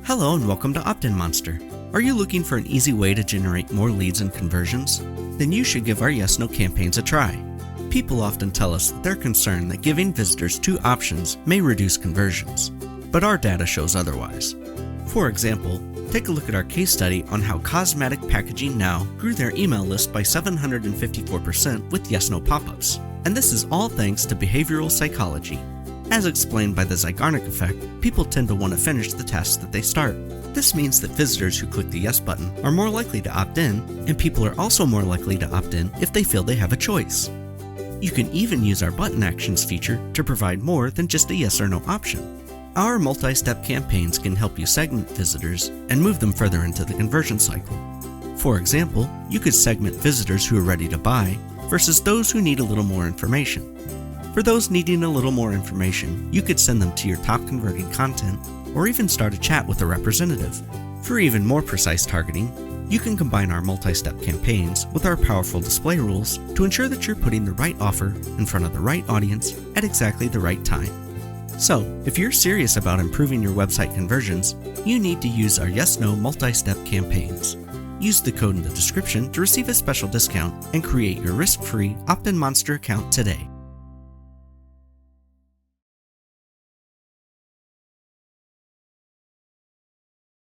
Hello and welcome to OptinMonster. Are you looking for an easy way to generate more leads and conversions? Then you should give our yes/no campaigns a try. People often tell us that they're concerned that giving visitors two options may reduce conversions, but our data shows otherwise. For example, take a look at our case study on how Cosmetic Packaging Now grew their email list by 754% with yes/no pop-ups, and this is all thanks to behavioral psychology. As explained by the zygarnic effect, people tend to want to finish the tasks that they start. This means that visitors who click the yes button are more likely to opt in, and people are also more likely to opt in if they feel they have a choice. You can even use our button actions feature to provide more than just a yes or no option. Our multi-step campaigns can help you segment visitors and move them further into the conversion cycle. For example, you could segment visitors who are ready to buy versus those who need a little more information. For those needing a little more information, you could send them to your top converting content or even start a chat with a representative. For even more precise targeting, you can combine our multi-step campaigns with our powerful display rules to ensure that you're putting the right offer in front of the right audience at exactly the right time. So, if you're serious about improving your website conversions, you need to use our yes/no multi-step campaigns. Use the code in the description to receive a special discount and create your risk-free OptinMonster account today.